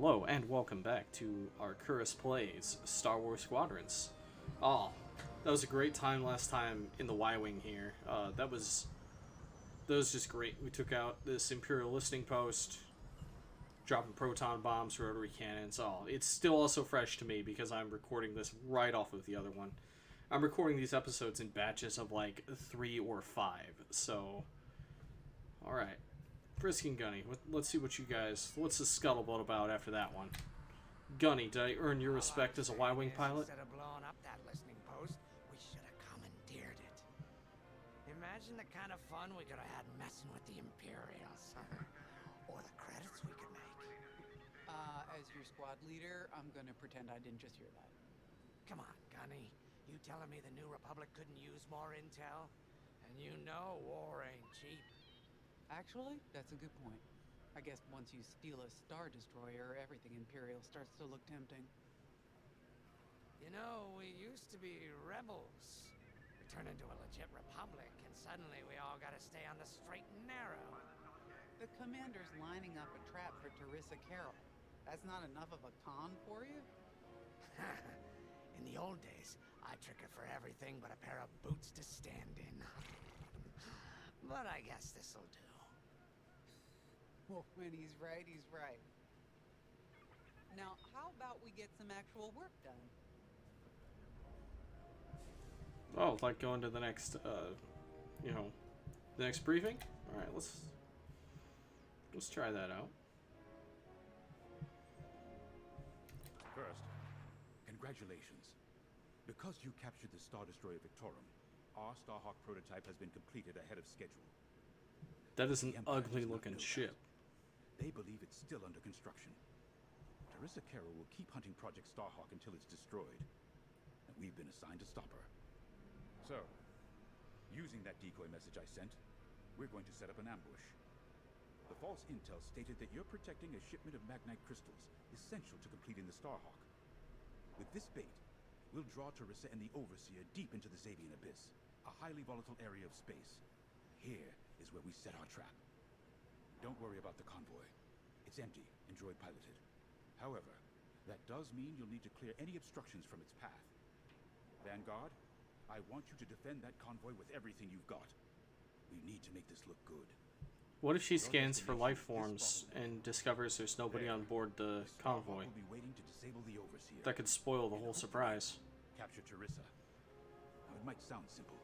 Hello and welcome back to Arcurus Plays Star Wars Squadrons. Oh, that was a great time last time in the Y-Wing here. That was just great. We took out this Imperial listening post, dropping proton bombs, rotary cannons. Oh, it's still also fresh to me because I'm recording this right off of the other one. I'm recording these episodes in batches of like 3 or 5, so... Alright. Frisky and Gunny, let's see what you guys... What's the scuttlebutt about after that one? Gunny, did I earn your respect as a Y-Wing pilot? Instead of blowing up that listening post, we should have commandeered it. Imagine the kind of fun we could have had messing with the Imperials. Or the credits we could make. As your squad leader, I'm gonna pretend I didn't just hear that. Come on, Gunny. You telling me the New Republic couldn't use more intel? And you know war ain't cheap. Actually, that's a good point. I guess once you steal a Star Destroyer, everything Imperial starts to look tempting. You know, we used to be rebels. We turned into a legit republic, and suddenly we all gotta stay on the straight and narrow. The commander's lining up a trap for Teresa Carroll. That's not enough of a con for you? In the old days, I'd trick her for everything but a pair of boots to stand in. But I guess this'll do. Well, when he's right, he's right. Now, how about we get some actual work done? Oh, like going to the next, the next briefing? Alright, let's try that out. First, congratulations. Because you captured the Star Destroyer Victorum, our Starhawk prototype has been completed ahead of schedule. That is an The Empire does not ugly-looking know ship. that. They believe it's still under construction. Teresa Carroll will keep hunting Project Starhawk until it's destroyed, and we've been assigned to stop her. So, using that decoy message I sent, we're going to set up an ambush. The false intel stated that you're protecting a shipment of Magnite crystals essential to completing the Starhawk. With this bait, we'll draw Teresa and the Overseer deep into the Xavian Abyss, a highly volatile area of space. Here is where we set our trap. Don't worry about the convoy. It's empty and droid piloted. However, that does mean you'll need to clear any obstructions from its path. Vanguard, I want you to defend that convoy with everything you've got. We need to make this look good. What if she scans for life forms and discovers there's nobody on board the convoy? We'll be waiting to disable the Overseer. That could spoil the whole surprise. Capture Teresa. Now, it might sound simple,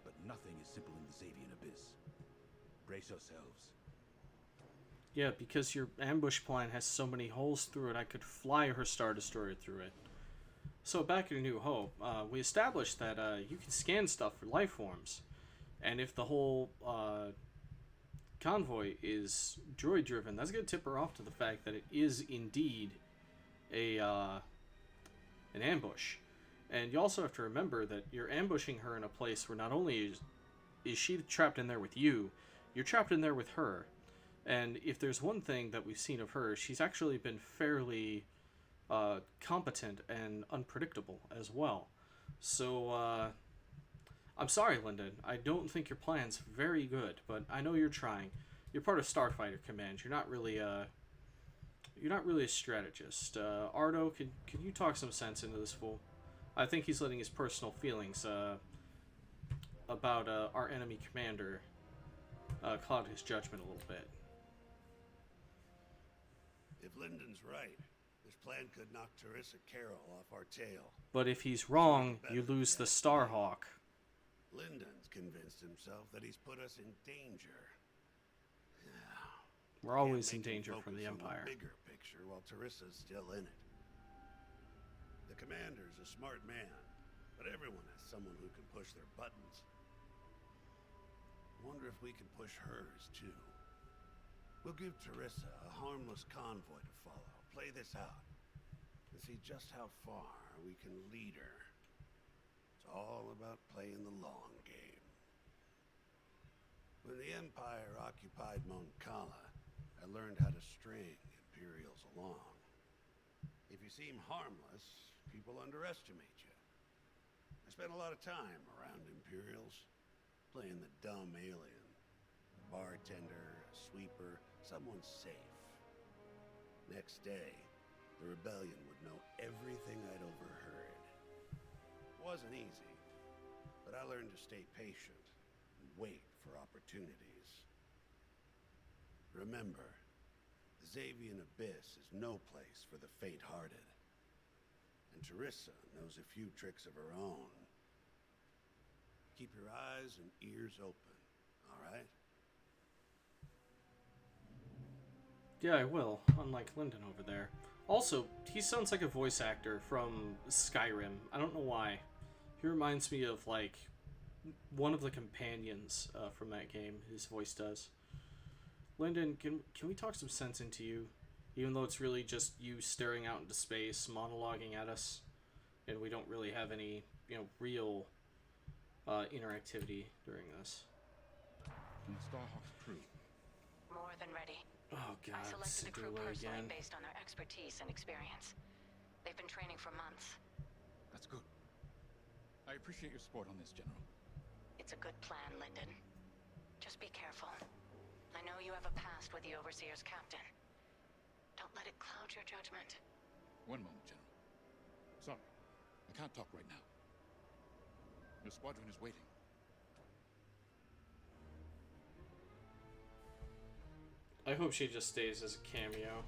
but nothing is simple in the Xavian Abyss. Brace yourselves. Yeah, because your ambush plan has so many holes through it, I could fly her Star Destroyer through it. So back in A New Hope, we established that you can scan stuff for life forms. And if the whole convoy is droid-driven, that's going to tip her off to the fact that it is indeed an ambush. And you also have to remember that you're ambushing her in a place where not only is she trapped in there with you, you're trapped in there with her. And if there's one thing that we've seen of her, she's actually been fairly competent and unpredictable as well. So, I'm sorry, Lyndon. I don't think your plan's very good, but I know you're trying. You're part of Starfighter Command. You're not really a strategist. Ardo, can you talk some sense into this fool? I think he's letting his personal feelings about our enemy commander cloud his judgment a little bit. If Lyndon's right, this plan could knock Teresa Carroll off our tail. But if he's wrong, you lose the Starhawk. Lyndon's convinced himself that he's put us in danger. We're always in Can't make him danger from the focus on Empire. Bigger picture while Teresa's still in it. The commander's a smart man, but everyone has someone who can push their buttons. Wonder if we can push hers too. We'll give Teresa a harmless convoy to follow. Play this out and see just how far we can lead her. It's all about playing the long game. When the Empire occupied Mon Cala, I learned how to string Imperials along. If you seem harmless, people underestimate you. I spent a lot of time around Imperials, playing the dumb alien. A bartender, a sweeper, someone safe. Next day, the rebellion would know everything I'd overheard. It wasn't easy, but I learned to stay patient and wait for opportunities. Remember, the Xavian Abyss is no place for the faint-hearted. And Teresa knows a few tricks of her own. Keep your eyes and ears open, all right? Yeah, I will, unlike Lyndon over there. Also, he sounds like a voice actor from Skyrim. I don't know why. He reminds me of, like, one of the companions from that game, his voice does. Lyndon, can we talk some sense into you? Even though it's really just you staring out into space, monologuing at us, and we don't really have any, real interactivity during this. And Starhawk's crew. More than ready. Oh god, I selected the crew Sidula personally again. based on their expertise and experience. They've been training for months. That's good. I appreciate your support on this, General. It's a good plan, Lyndon. Just be careful. I know you have a past with the Overseer's captain. Don't let it cloud your judgment. One moment, General. Sorry, I can't talk right now. Your squadron is waiting. I hope she just stays as a cameo.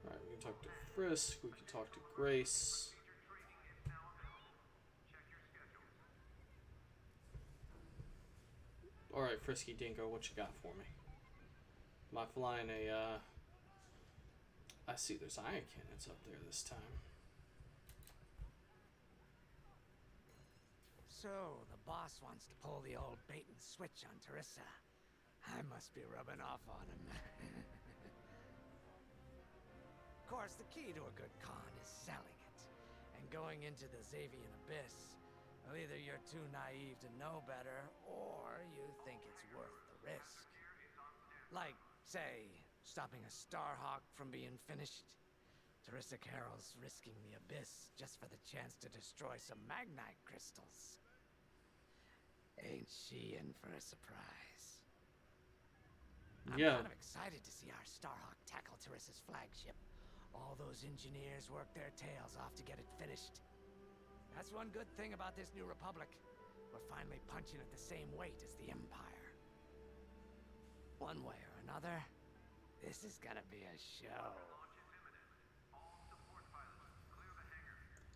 Alright, we can talk to Frisk, we can talk to Grace. Alright, Frisky Dingo, what you got for me? Am I flying a, I see there's ion cannons up there this time. So, the boss wants to pull the old bait and switch on Teresa. I must be rubbing off on him. Of course, the key to a good con is selling it. And going into the Xavian Abyss, well, either you're too naive to know better, or you think it's worth the risk. Like, say, stopping a Starhawk from being finished. Teresa Carroll's risking the Abyss just for the chance to destroy some Magnite crystals. Ain't she in for a surprise? I'm kind of excited to see our Starhawk tackle Teresa's flagship. All those engineers work their tails off to get it finished. That's one good thing about this new Republic. We're finally punching at the same weight as the Empire. One way or another, this is gonna be a show.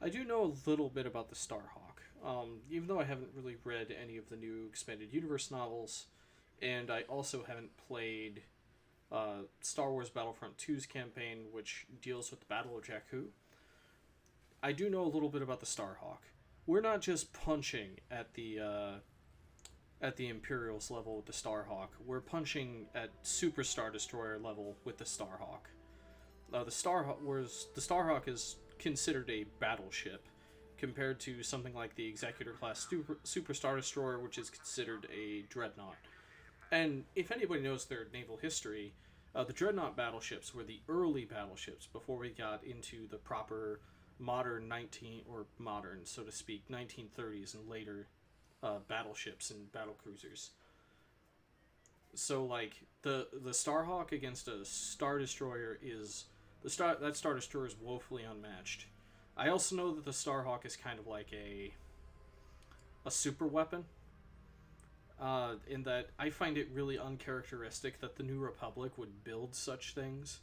I do know a little bit about the Starhawk, even though I haven't really read any of the new Expanded Universe novels, and I also haven't played Star Wars Battlefront 2's campaign, which deals with the Battle of Jakku. I do know a little bit about the Starhawk. We're not just punching at the Imperials level with the Starhawk. We're punching at Super Star Destroyer level with the Starhawk. The Starhawk is considered a battleship compared to something like the Executor class Super Star Destroyer, which is considered a dreadnought. And if anybody knows their naval history, the dreadnought battleships were the early battleships before we got into the proper modern 1930s and later battleships and battlecruisers. So like the Starhawk against a Star Destroyer that Star Destroyer is woefully unmatched. I also know that the Starhawk is kind of like a super weapon. In that I find it really uncharacteristic that the New Republic would build such things.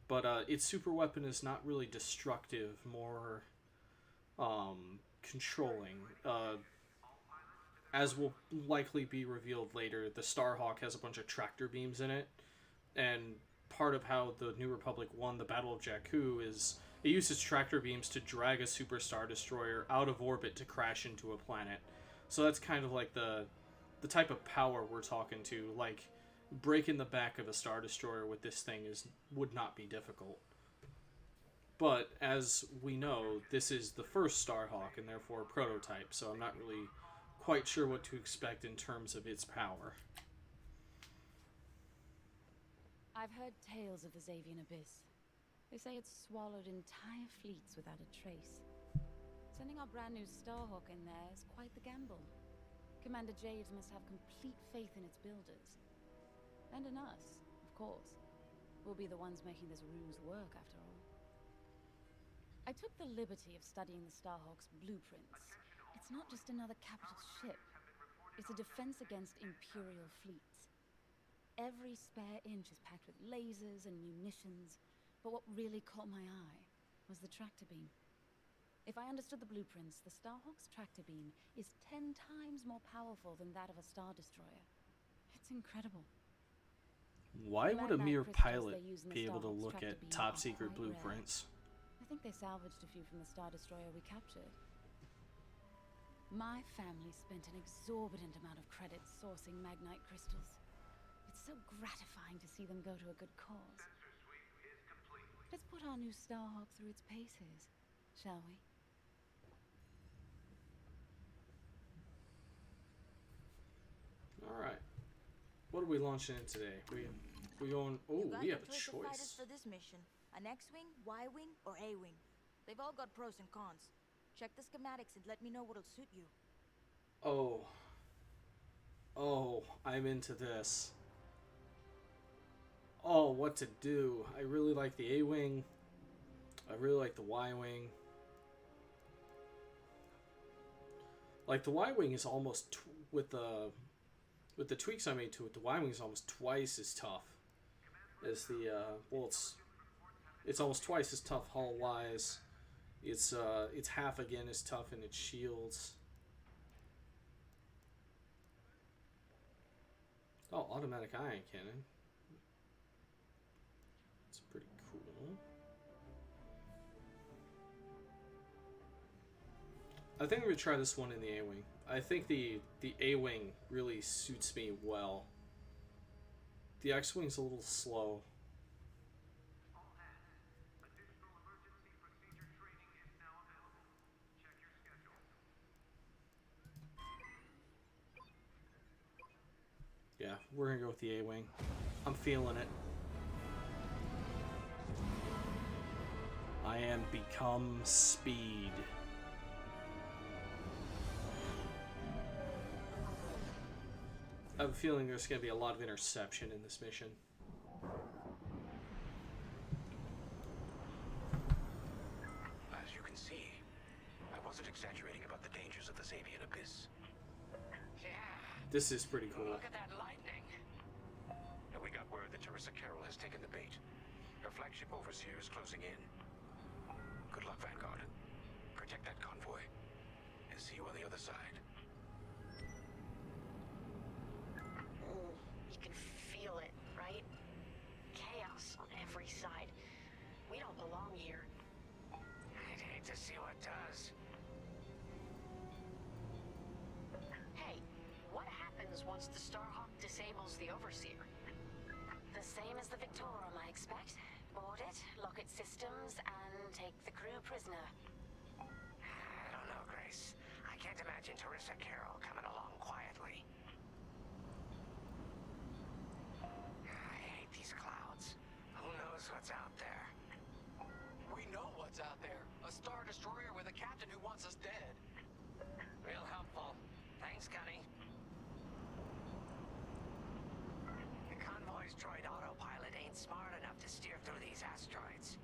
But its super weapon is not really destructive, more controlling. As will likely be revealed later, the Starhawk has a bunch of tractor beams in it, and part of how the New Republic won the Battle of Jakku is it uses tractor beams to drag a Super Star Destroyer out of orbit to crash into a planet. So that's kind of like the type of power we're talking to. Like, breaking the back of a Star Destroyer with this thing would not be difficult. But, as we know, this is the first Starhawk, and therefore a prototype, so I'm not really quite sure what to expect in terms of its power. I've heard tales of the Xavian Abyss. They say it's swallowed entire fleets without a trace. Sending our brand new Starhawk in there is quite the gamble. Commander Javes must have complete faith in its builders. And in us, of course. We'll be the ones making this ruse work, after all. I took the liberty of studying the Starhawk's blueprints. It's not just another capital ship. It's a defense against Imperial fleets. Every spare inch is packed with lasers and munitions, but what really caught my eye was the tractor beam. If I understood the blueprints, the Starhawk's tractor beam is 10 times more powerful than that of a Star Destroyer. It's incredible. Why would a mere pilot be able to look at top secret blueprints? I think they salvaged a few from the Star Destroyer we captured. My family spent an exorbitant amount of credits sourcing Magnite crystals. It's so gratifying to see them go to a good cause. Let's put our new Starhawk through its paces, shall we? Alright. What are we launching in today? We going... Oh, we have a fighters choice. for this mission. An X-Wing, Y-Wing, or A-Wing. They've all got pros and cons. Check the schematics and let me know what'll suit you. Oh. Oh, I'm into this. Oh, what to do. I really like the A-Wing. I really like the Y-Wing. Like, the Y-Wing is almost... with the tweaks I made to it, the Y-Wing is almost twice as tough as the, well, it's almost twice as tough hull-wise. It's half again as tough in its shields. Oh, automatic ion cannon. It's pretty cool. I think I'm going to try this one in the A-Wing. I think the A-Wing really suits me well. The X-Wing's a little slow. Yeah, we're going to go with the A-Wing. I'm feeling it. I am become speed. I have a feeling there's going to be a lot of interception in this mission. As you can see, I wasn't exaggerating about the dangers of the Xavier Abyss. Yeah. This is pretty cool. Look at that lightning. And we got word that Teresa Carroll has taken the bait. Her flagship overseer is closing in. Good luck, Vanguard. Protect that convoy. And see you on the other side. You can feel it, right? Chaos on every side. We don't belong here. I'd hate to see what does. Hey, what happens once the Starhawk disables the Overseer? The same as the Victorum, I expect. Board it, lock its systems, and take the crew prisoner. I don't know, Grace. I can't imagine Teresa Carroll coming along quietly. I hate these clouds. Who knows what's out there? We know what's out there. A Star Destroyer with a captain who wants us dead. Real helpful. Thanks, Gunny. The convoy's droid autopilot ain't smart enough to steer through these asteroids.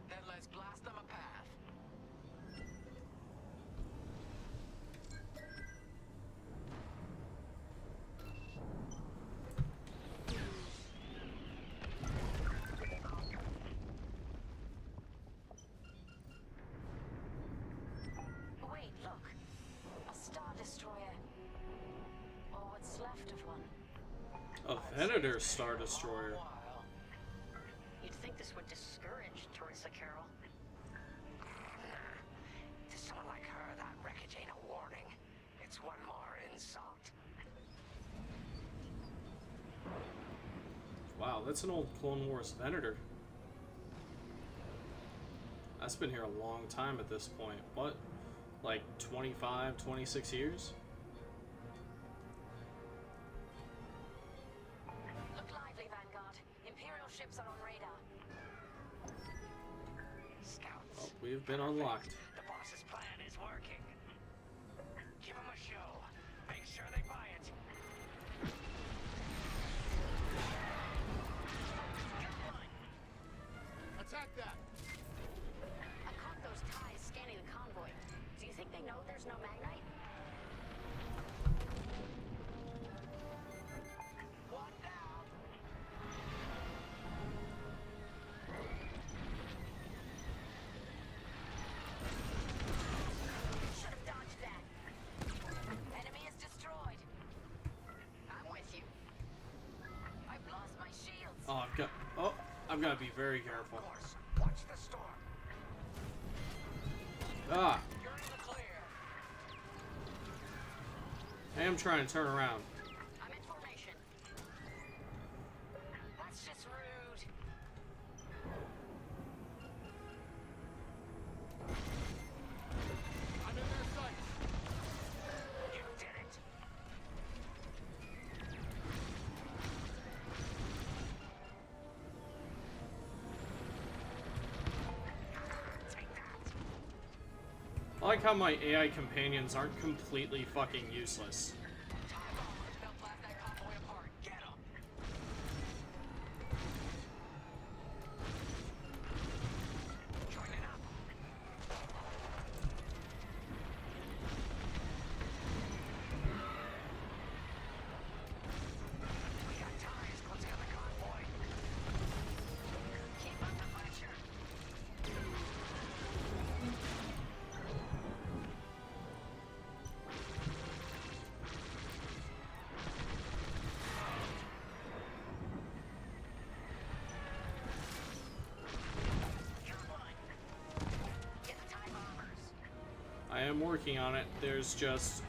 Then let's blast them a path. Wait, look. A Star Destroyer. Or what's left of one. A Venator Star Destroyer. You'd think this would discourage Teresa Carroll. To someone like her, that wreckage ain't a warning. It's one more insult. Wow, that's an old Clone Wars Venator. That's been here a long time at this point. What? Like 25, 26 years? Look lively, Vanguard. Imperial ships are on radar. Scouts. Oh, we've been unlocked. The boss's plan is working. Give them a show. Make sure they buy it. I've got to be very careful. Of course. Watch the storm. Ah, You're in the clear. I am trying to turn around. I'm in formation. That's just rude. I'm in their sights. You did it. Take that. I like how my AI companions aren't completely fucking useless. Time bombers. They'll blast that convoy apart. Get 'em. Joining up. We got ties closing on the convoy. Keep up the pressure. You're one. Get the TIE bombers. I am working on it. There's just...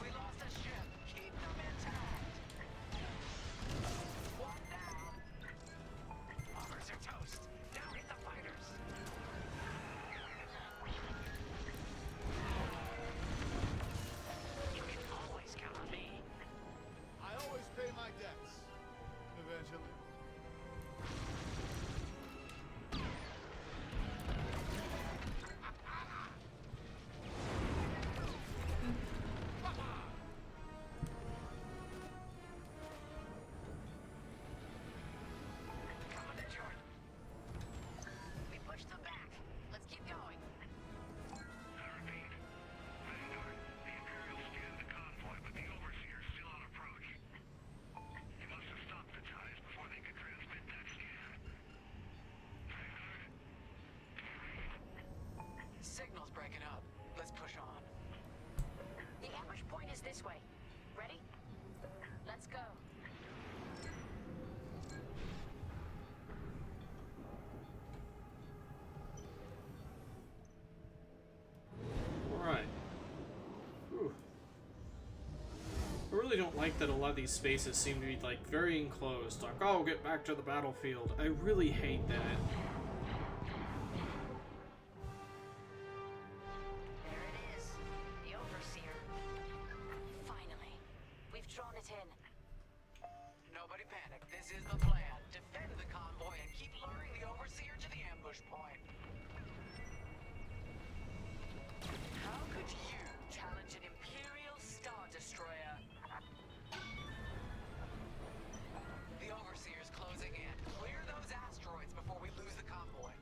We lost a ship. Keep them intact. One down. Bombers are toast. Now hit the fighters. You can always count on me. I always pay my debts. Eventually. Coming to join. We push them back. Let's keep going. I repeat. Vanguard, the Imperials scanned the convoy, but the Overseer's still on approach. You must have stopped the ties before they could transmit that scan. Vanguard? Signal's breaking up. Let's push on. The ambush point is this way. Ready? Let's go. Alright. Whew. I really don't like that a lot of these spaces seem to be, like, very enclosed. Like, oh, get back to the battlefield. I really hate that. There it is. The Overseer. Finally. We've drawn it in. Nobody panic. This is the plan. Defend the convoy and keep luring the Overseer to the ambush point. How could you challenge an Imperial Star Destroyer? The Overseer's closing in. Clear those asteroids before we lose the convoy.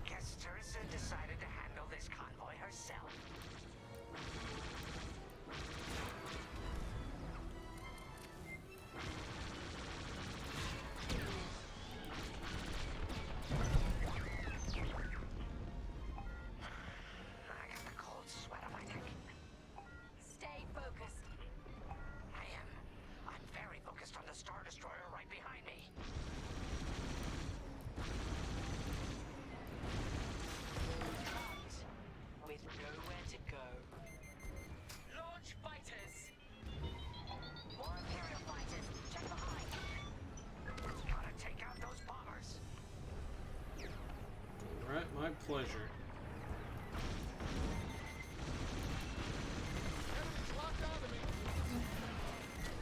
Guess Teresa decided to handle this convoy herself. I got the cold sweat on my neck. Stay focused. I am. I'm very focused on the Star Destroyer right behind me. Trapped with nowhere to go. Launch fighters! More Imperial fighters. Check behind. Gotta take out those bombers. Alright, my pleasure. Enemies locked onto me.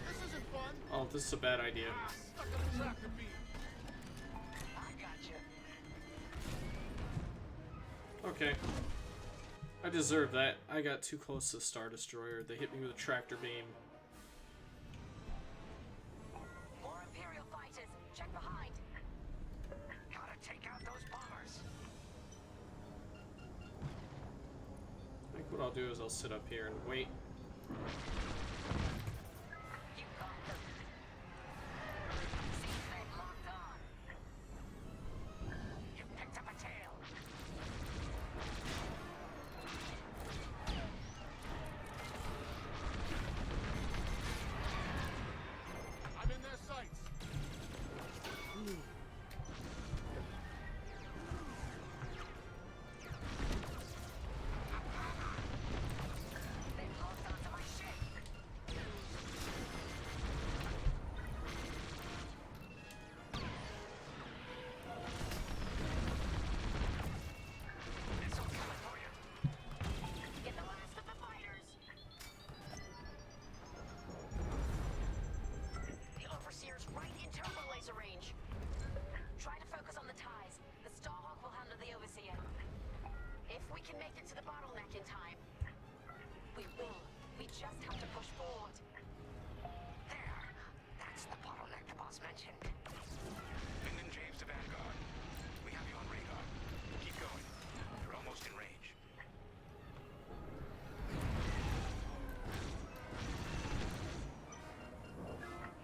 This isn't fun. Oh, this is a bad idea. Stuck on a tractor beam. I gotcha. Okay. I deserve that. I got too close to the Star Destroyer. They hit me with a tractor beam. More Imperial fighters. Check behind. Gotta take out those bombers. I think what I'll do is I'll sit up here and wait. make it to the bottleneck in time. We will. We just have to push forward. There. That's the bottleneck the boss mentioned. Lyndon James to Vanguard. We have you on radar. Keep going. You're almost in range.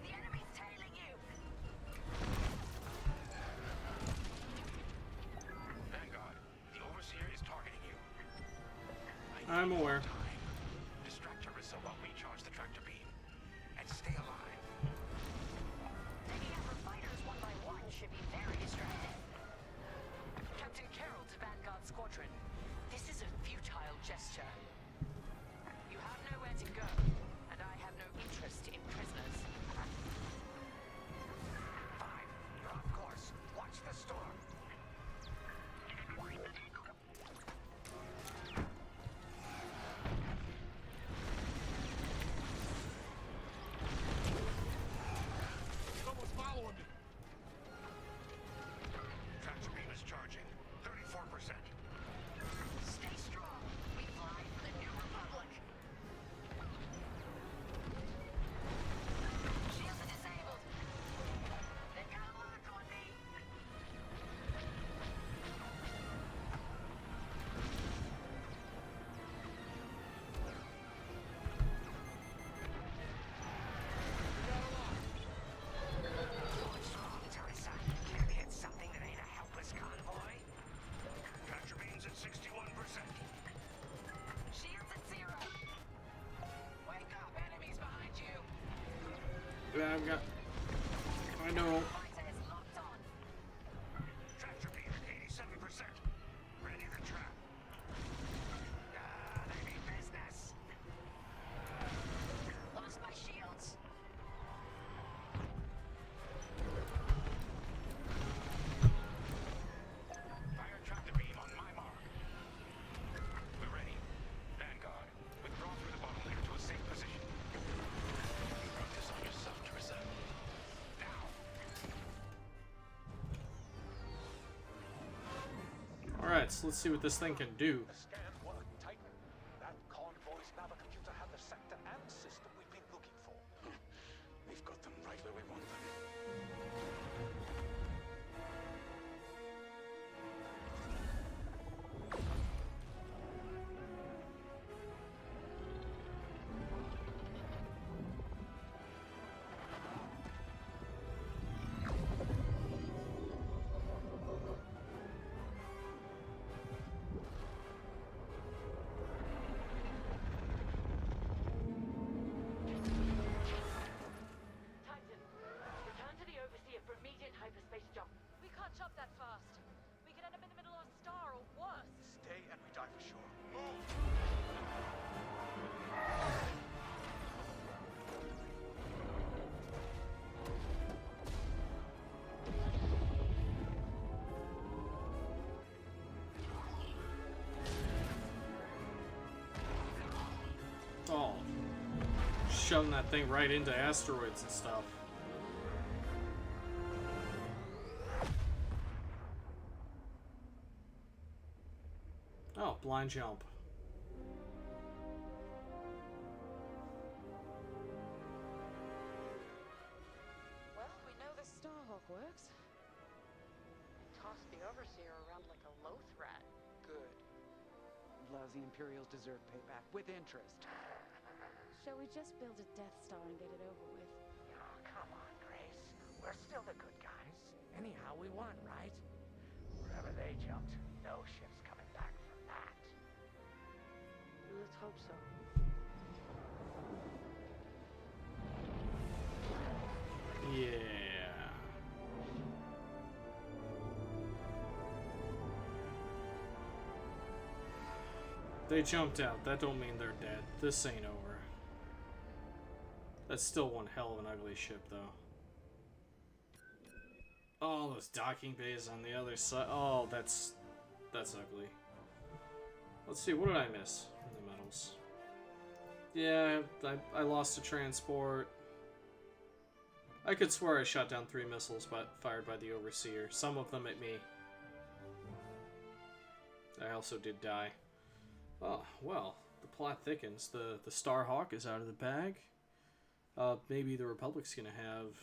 The enemy's tailing you. Vanguard, the Overseer is targeting you. I'm aware. Distract Teresa while we charge the tractor beam. And stay alive. Taking out the fighters one by one should be very distracting. Captain Carroll to Vanguard Squadron. This is a futile gesture. You have nowhere to go, and I have no interest in prisoners. 5, you're off course. Watch the storm. Someone's following me. Tractor beam is charging. 34%. Stay strong. We fly for the New Republic. Shields are disabled. They've got a lock on me. Going strong, Teresa. Can't hit something that ain't a helpless convoy. Tractor beam's at 61%. Shields at 0. Wake up! Enemies behind you! Yeah, I know. Fighter is locked on. Tractor beam at 87%. Ready to trap. They mean business. Lost my shields. Fire tractor beam on my mark. We're ready. Vanguard, withdraw through the bottleneck to a safe position. You brought this on yourself, Teresa. Now. Alright, so let's see what this thing can do. The scans work, Titan. That convoy's navicomputer had the sector and system we've been looking for. We've got them right where we want them. Titan, return to the Overseer for immediate hyperspace jump. We can't jump that fast. We could end up in the middle of a star or worse. Stay and we die for sure. Move! Oh. Shoving that thing right into asteroids and stuff. Oh, blind jump. Well, we know the Starhawk works. Toss the Overseer around like a loath rat. Good. Lousy Imperials deserve payback with interest. Shall we just build a Death Star and get it over with? Oh, come on, Grace. We're still the good guys. Anyhow, we won, right? Wherever they jumped, no ship's coming back from that. Let's hope so. Yeah. They jumped out. That don't mean they're dead. This ain't over. That's still one hell of an ugly ship, though. Oh, those docking bays on the other side. Oh, that's ugly. Let's see, what did I miss from the medals? Yeah, I lost a transport. I could swear I shot down 3 missiles fired by the Overseer. Some of them at me. I also did die. Oh, well, the plot thickens. The Starhawk is out of the bag. Maybe the Republic's gonna have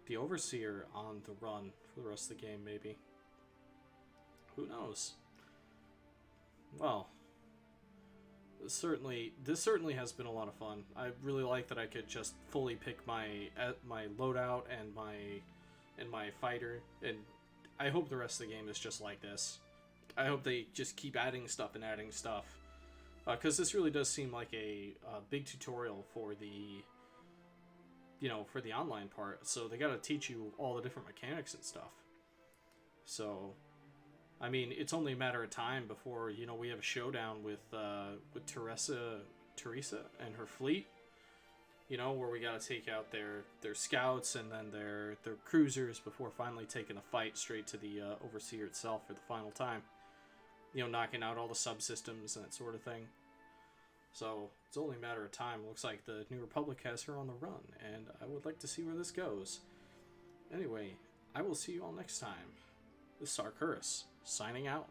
the Overseer on the run for the rest of the game, maybe. Who knows? Well, this certainly has been a lot of fun. I really like that I could just fully pick my loadout and my fighter, and I hope the rest of the game is just like this. I hope they just keep adding stuff, because this really does seem like a big tutorial for the for the online part. So they got to teach you all the different mechanics and stuff. So, I mean, it's only a matter of time before we have a showdown with Teresa and her fleet. Where we got to take out their scouts and then their cruisers before finally taking the fight straight to the Overseer itself for the final time. Knocking out all the subsystems and that sort of thing. So, it's only a matter of time. Looks like the New Republic has her on the run, and I would like to see where this goes. Anyway, I will see you all next time. This is Sarkuris, signing out.